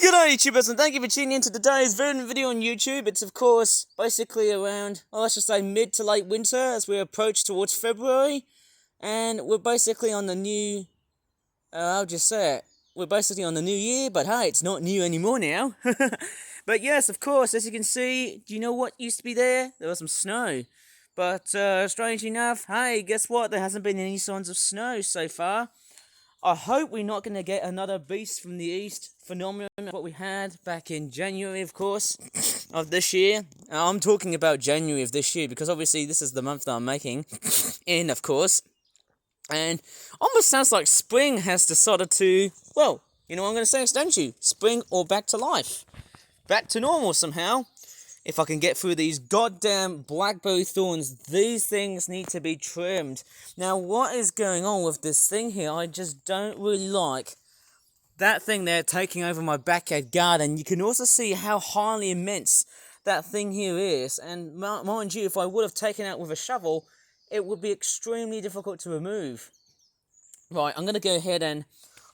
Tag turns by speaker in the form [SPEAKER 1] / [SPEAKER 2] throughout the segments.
[SPEAKER 1] Good day, YouTubers, and thank you for tuning in to today's video on YouTube. It's, of course, basically around, well, let's just say mid to late winter as we approach towards February. And we're basically on the new, I'll just say it, we're basically on the new year, but hey, it's not new anymore now. But yes, of course, as you can see, do you know what used to be there? There was some snow. But strangely enough, hey, guess what? There hasn't been any signs of snow so far. I hope we're not going to get another beast from the east phenomenon, what we had back in January, of course, of this year. I'm talking about January of this year, because obviously this is the month that I'm making in, of course. And almost sounds like spring has decided to, well, you know what I'm going to say, don't you? Spring or back to life. Back to normal somehow. If I can get through these goddamn blackberry thorns, these things need to be trimmed. Now, what is going on with this thing here? I just don't really like that thing there taking over my backyard garden. You can also see how highly immense that thing here is. And mind you, if I would have taken it out with a shovel, it would be extremely difficult to remove. Right, I'm going to go ahead and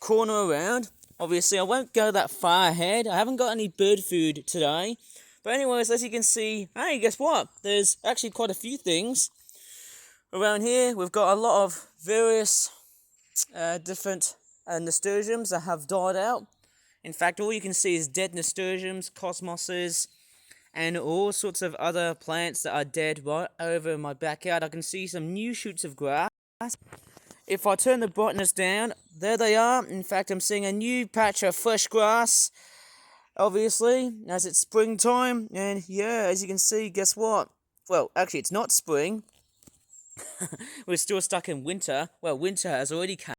[SPEAKER 1] corner around. Obviously, I won't go that far ahead. I haven't got any bird food today. But anyways, as you can see, hey, guess what? There's actually quite a few things around here. We've got a lot of various different nasturtiums that have died out. In fact, all you can see is dead nasturtiums, cosmoses, and all sorts of other plants that are dead right over in my backyard. I can see some new shoots of grass. If I turn the brightness down, there they are. In fact, I'm seeing a new patch of fresh grass. Obviously, as it's springtime, and yeah, as you can see, guess what? Well, actually, it's not spring. We're still stuck in winter. Well, winter has already come.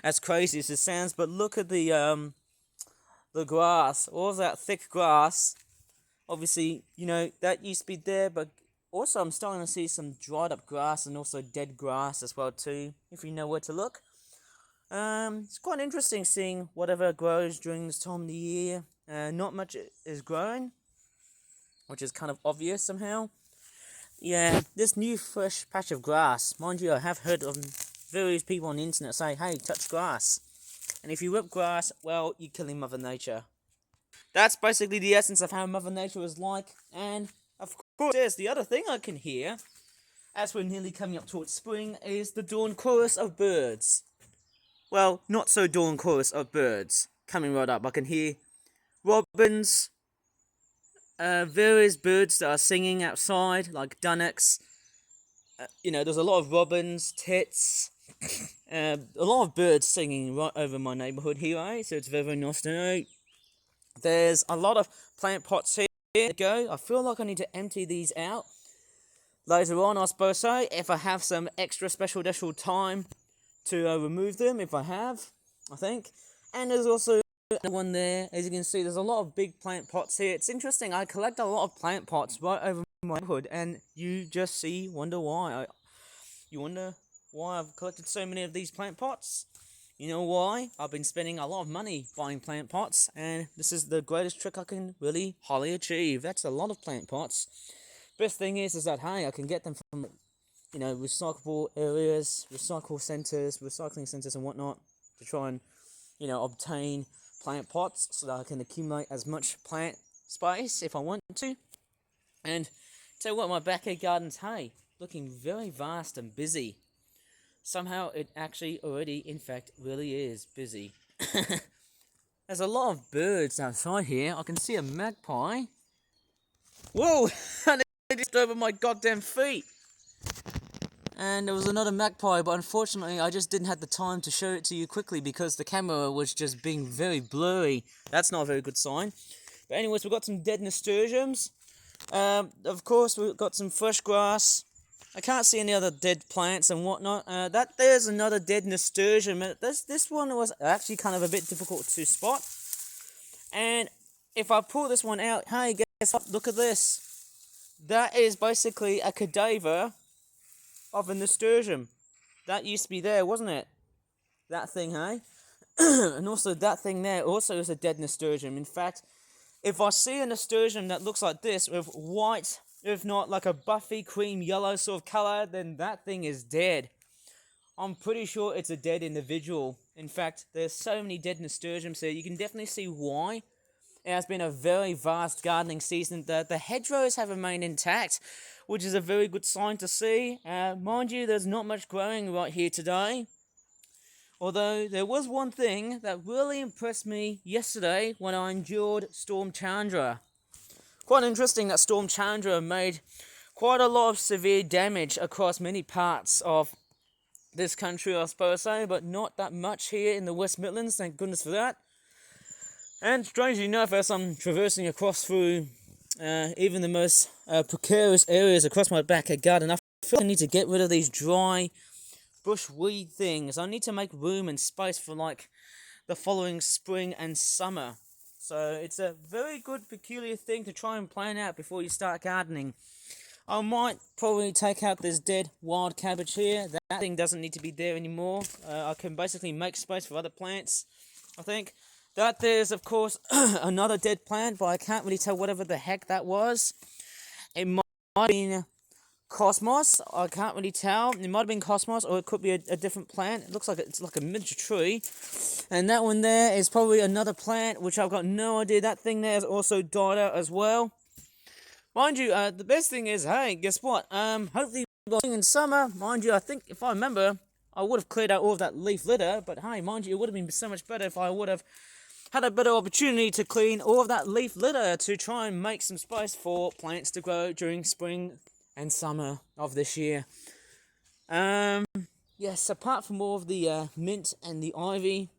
[SPEAKER 1] As crazy as it sounds, but look at the grass, all of that thick grass. Obviously, you know, that used to be there, but also I'm starting to see some dried up grass and also dead grass as well too, if you know where to look. It's quite interesting seeing whatever grows during this time of the year. Not much is growing, which is kind of obvious somehow. Yeah, this new fresh patch of grass, mind you, I have heard of various people on the internet say, hey, touch grass. And if you rip grass, well, you're killing Mother Nature. That's basically the essence of how Mother Nature is like. And, of course, there's the other thing I can hear, as we're nearly coming up towards spring, is the dawn chorus of birds. Well, not so dawn chorus of birds coming right up. I can hear robins, various birds that are singing outside, like dunnocks. You know, there's a lot of robins, tits, a lot of birds singing right over my neighbourhood here, eh? So it's very, very nice to know. There's a lot of plant pots here. There you go. I feel like I need to empty these out later on, I suppose so, if I have some extra special time to remove them, if I have, I think. And there's also one there. As you can see, there's a lot of big plant pots here. It's interesting, I collect a lot of plant pots right over my neighborhood, and you just wonder why. You wonder why I've collected so many of these plant pots? You know why? I've been spending a lot of money buying plant pots, and this is the greatest trick I can really highly achieve. That's a lot of plant pots. Best thing is that, hey, I can get them from, you know, recyclable areas, recycling centers and whatnot, to try and, you know, obtain plant pots so that I can accumulate as much plant space if I want to. And tell you what, my backyard garden's, hey, looking very vast and busy. Somehow it actually already, in fact, really is busy. There's a lot of birds outside here. I can see a magpie. Whoa! They just over my goddamn feet. And there was another magpie, but unfortunately I just didn't have the time to show it to you quickly because the camera was just being very blurry. That's not a very good sign. But anyways, we've got some dead nasturtiums. Of course, we've got some fresh grass. I can't see any other dead plants and whatnot. There's another dead nasturtium. This one was actually kind of a bit difficult to spot. And if I pull this one out, hey, guess what? Look at this. That is basically a cadaver of a nasturtium. That used to be there, wasn't it? That thing, hey? And also that thing there also is a dead nasturtium. In fact, if I see a nasturtium that looks like this with white, if not like a buffy cream yellow sort of colour, then that thing is dead. I'm pretty sure it's a dead individual. In fact, there's so many dead nasturtiums here, you can definitely see why. It has been a very vast gardening season. The hedgerows have remained intact, which is a very good sign to see. Mind you, there's not much growing right here today. Although, there was one thing that really impressed me yesterday when I endured Storm Chandra. Quite interesting that Storm Chandra made quite a lot of severe damage across many parts of this country, I suppose so, but not that much here in the West Midlands, thank goodness for that. And strangely enough, as I'm traversing across through even the most precarious areas across my backyard garden, I feel I need to get rid of these dry bush weed things. I need to make room and space for like the following spring and summer. So it's a very good peculiar thing to try and plan out before you start gardening. I might probably take out this dead wild cabbage here. That thing doesn't need to be there anymore. I can basically make space for other plants, I think. That there's, of course, another dead plant, but I can't really tell whatever the heck that was. It might have been cosmos. I can't really tell. It might have been cosmos, or it could be a different plant. It looks like it's like a miniature tree. And that one there is probably another plant, which I've got no idea. That thing there has also died out as well. Mind you, the best thing is, hey, guess what? Hopefully in summer, mind you, I think, if I remember, I would have cleared out all of that leaf litter, but hey, mind you, it would have been so much better if I would have had a better opportunity to clean all of that leaf litter to try and make some space for plants to grow during spring and summer of this year. Yes, apart from all of the mint and the ivy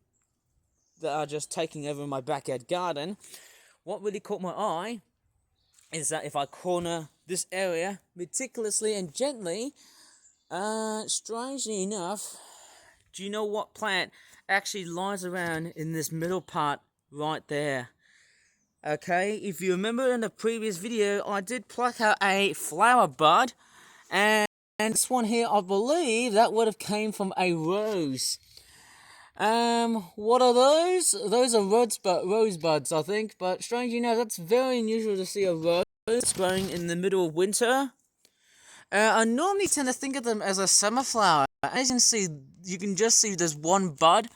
[SPEAKER 1] that are just taking over my backyard garden, what really caught my eye is that if I corner this area meticulously and gently, strangely enough, do you know what plant actually lies around in this middle part right there? Okay, if you remember in the previous video, I did pluck out a flower bud, and this one here, I believe that would have came from a rose. What are those? Those are rosebuds, I think, but strangely enough, that's very unusual to see a rose growing in the middle of winter. I normally tend to think of them as a summer flower. As you can see, you can just see there's one bud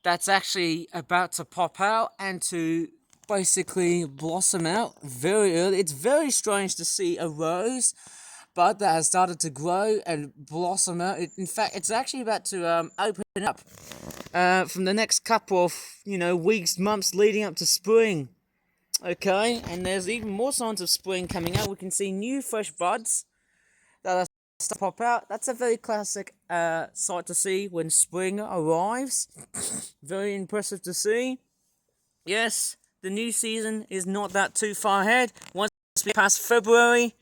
[SPEAKER 1] that's actually about to pop out and to basically blossom out very early. It's very strange to see a rose bud that has started to grow and blossom out. In fact, it's actually about to open up from the next couple of, weeks, months leading up to spring. Okay, and there's even more signs of spring coming out. We can see new fresh buds that are starting to pop out. That's a very classic sight to see when spring arrives. Very impressive to see. Yes, the new season is not that too far ahead. Once we pass February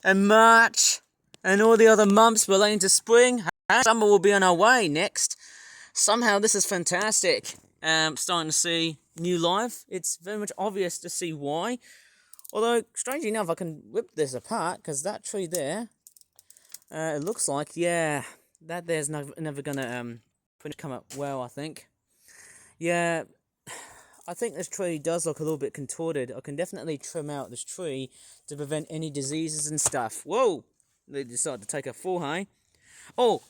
[SPEAKER 1] and March and all the other months relating to spring, summer will be on our way next. Somehow this is fantastic. Starting to see new life. It's very much obvious to see why. Although, strangely enough, I can rip this apart, because that tree there, it looks like, yeah, that there's never gonna come up well, I think. Yeah, I think this tree does look a little bit contorted. I can definitely trim out this tree to prevent any diseases and stuff. Whoa! They decided to take a fall, hey? Oh,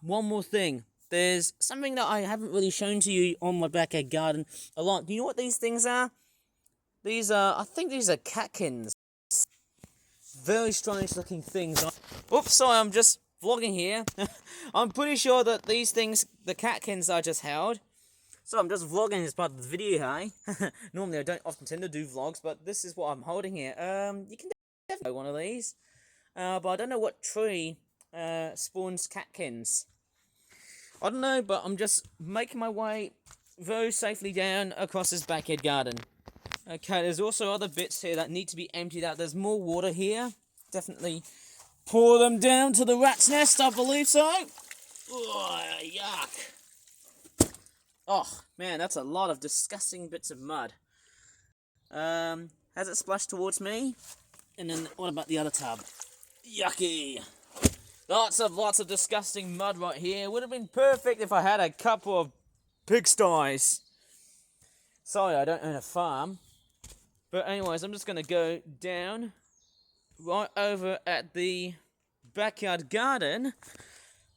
[SPEAKER 1] one more thing. There's something that I haven't really shown to you on my backyard garden a lot. Do you know what these things are? These are, I think these are catkins. Very strange looking things. Oops, sorry, I'm just vlogging here. I'm pretty sure that these things, the catkins are just held. So I'm just vlogging as part of the video, hey? Normally I don't often tend to do vlogs, but this is what I'm holding here. You can definitely one of these. But I don't know what tree spawns catkins. I don't know, but I'm just making my way very safely down across this backyard garden. Okay, there's also other bits here that need to be emptied out. There's more water here. Definitely pour them down to the rat's nest, I believe so. Oh, yuck. Oh, man, that's a lot of disgusting bits of mud. Has it splashed towards me? And then, what about the other tub? Yucky. Lots of disgusting mud right here. Would have been perfect if I had a couple of pigsties. Sorry, I don't own a farm. But anyways, I'm just going to go down right over at the backyard garden.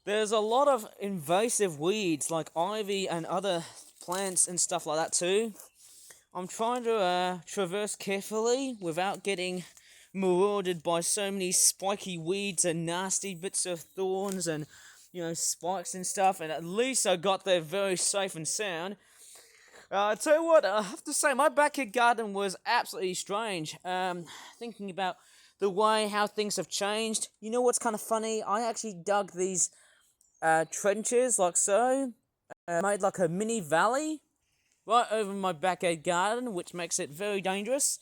[SPEAKER 1] there's a lot of invasive weeds like ivy and other plants and stuff like that too. I'm trying to traverse carefully without getting marauded by so many spiky weeds and nasty bits of thorns and, you know, spikes and stuff, and at least I got there very safe and sound. I tell you what, I have to say, my backyard garden was absolutely strange. Thinking about the way how things have changed. You know what's kind of funny? I actually dug these trenches like so, made like a mini valley right over my backyard garden, which makes it very dangerous,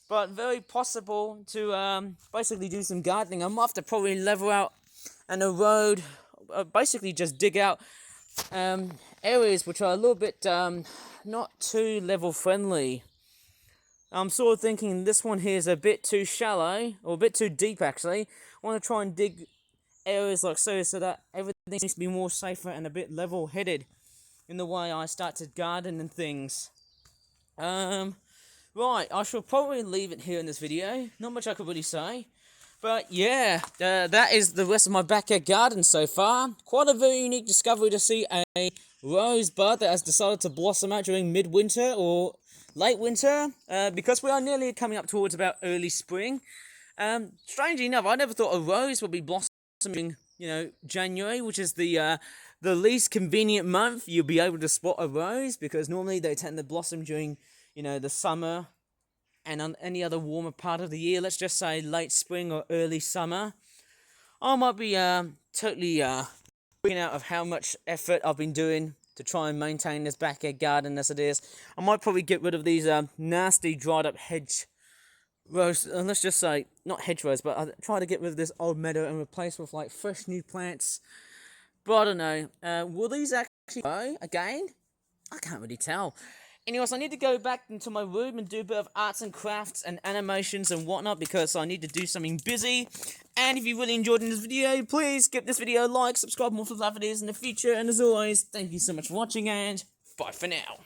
[SPEAKER 1] but very possible to basically do some gardening. I might have to probably level out and erode, basically just dig out areas which are a little bit not too level friendly. I'm sort of thinking this one here is a bit too shallow, or a bit too deep actually. I want to try and dig areas like so that everything needs to be more safer and a bit level-headed in the way I start to garden and things. Right, I shall probably leave it here in this video. Not much I could really say. But yeah, that is the rest of my backyard garden so far. Quite a very unique discovery to see a rosebud that has decided to blossom out during midwinter or late winter, because we are nearly coming up towards about early spring. Strangely enough, I never thought a rose would be blossoming, you know, January, which is the least convenient month you'll be able to spot a rose, because normally they tend to blossom during, you know, the summer and on any other warmer part of the year. Let's just say late spring or early summer. I might be totally freaking out of how much effort I've been doing to try and maintain this backyard garden as it is. I might probably get rid of these nasty dried up hedge rows, let's just say, not hedgerows, but I'll try to get rid of this old meadow and replace with like fresh new plants. But I don't know, will these actually grow again? I can't really tell. Anyways, I need to go back into my room and do a bit of arts and crafts and animations and whatnot, because I need to do something busy. And if you really enjoyed this video, please give this video a like, subscribe more for more videos in the future, and as always, thank you so much for watching, and bye for now.